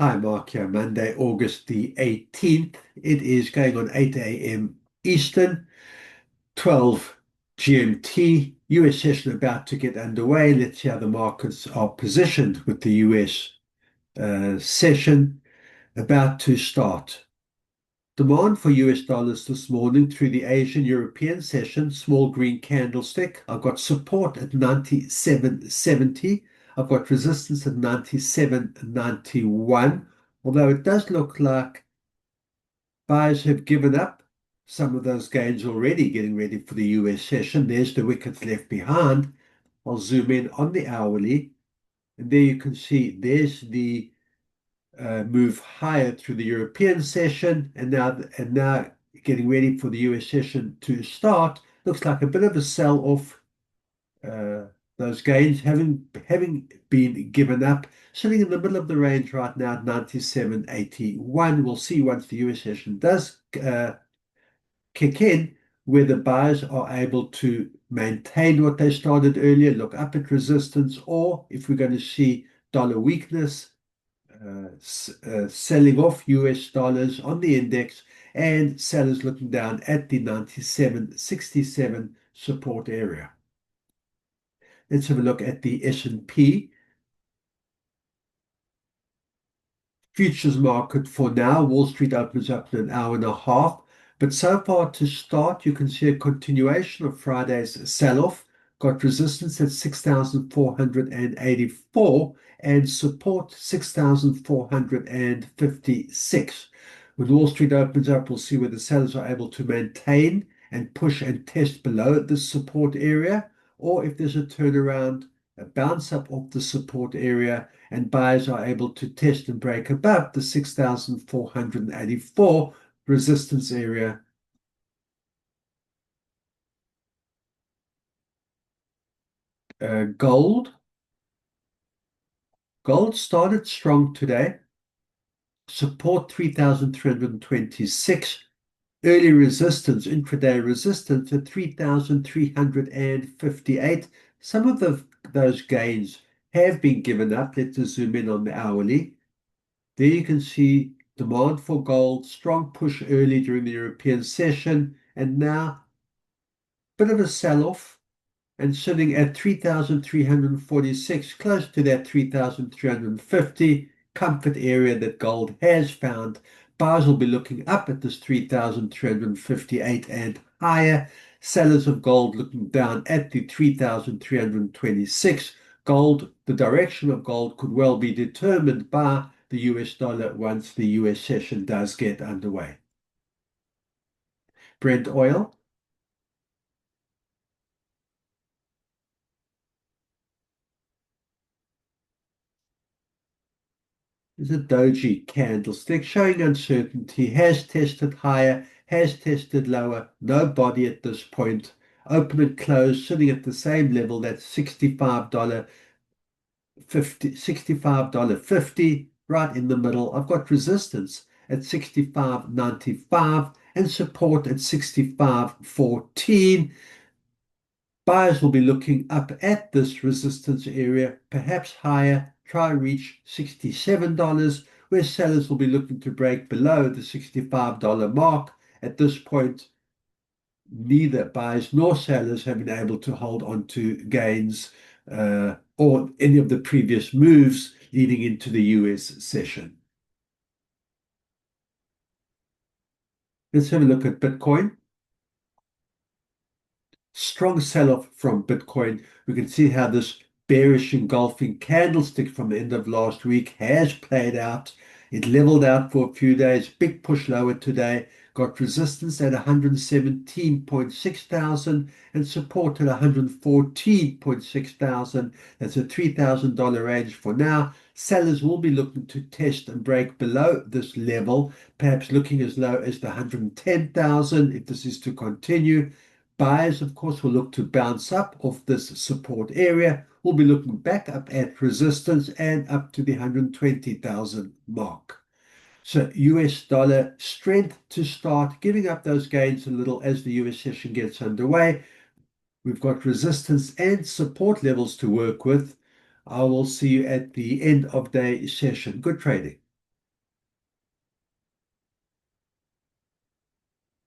Hi, Mark here. Monday, August the 18th. It is going on 8 a.m. Eastern, 12 GMT. US session about to get underway. Let's see how the markets are positioned with the US session about to start. Demand for US dollars this morning through the Asian European session, small green candlestick. I've got support at 97.70. I've got resistance at 97.91. Although it does look like buyers have given up some of those gains already, getting ready for the US session. There's the wickets left behind. I'll zoom in on the hourly, and there you can see there's the move higher through the European session, and now getting ready for the US session to start. Looks like a bit of a sell-off. Uh, those gains having been given up, sitting in the middle of the range right now at 97.81. We'll see once the US session does kick in, whether buyers are able to maintain what they started earlier, look up at resistance, or if we're going to see dollar weakness, selling off US dollars on the index, and sellers looking down at the 97.67 support area. Let's have a look at the S&P futures market for now. Wall Street opens up in an hour and a half. But so far to start, you can see a continuation of Friday's sell-off. Got resistance at 6,484 and support 6,456. When Wall Street opens up, we'll see whether sellers are able to maintain and push and test below this support area, or if there's a turnaround, a bounce up of the support area, and buyers are able to test and break above the 6,484 resistance area. Gold started strong today. Support 3,326. Early resistance, intraday resistance at 3,358. Some of those gains have been given up. Let's zoom in on the hourly. There you can see demand for gold, strong push early during the European session, and now a bit of a sell-off and sitting at 3,346, close to that 3,350 comfort area that gold has found. Buyers will be looking up at this 3,358 and higher. Sellers of gold looking down at the 3,326. Gold, the direction of gold could well be determined by the US dollar once the US session does get underway. Brent oil. Is a doji candlestick showing uncertainty, has tested higher, has tested lower, no body at this point. Open and close, sitting at the same level, that's $65.50, right in the middle. I've got resistance at 65.95 and support at 65.14. Buyers will be looking up at this resistance area, perhaps higher, try and reach $67, where sellers will be looking to break below the $65 mark. At this point, neither buyers nor sellers have been able to hold on to gains or any of the previous moves leading into the US session. Let's have a look at Bitcoin. Strong sell-off from Bitcoin. We can see how this bearish engulfing candlestick from the end of last week has played out. It leveled out for a few days, big push lower today, got resistance at 117.6 thousand and support at 114.6 thousand. That's a $3,000 range for now. Sellers will be looking to test and break below this level, perhaps looking as low as the 110,000 if this is to continue. Buyers, of course, will look to bounce up off this support area. We'll be looking back up at resistance and up to the 120,000 mark. So US dollar strength to start, giving up those gains a little as the US session gets underway. We've got resistance and support levels to work with. I will see you at the end of day session. Good trading.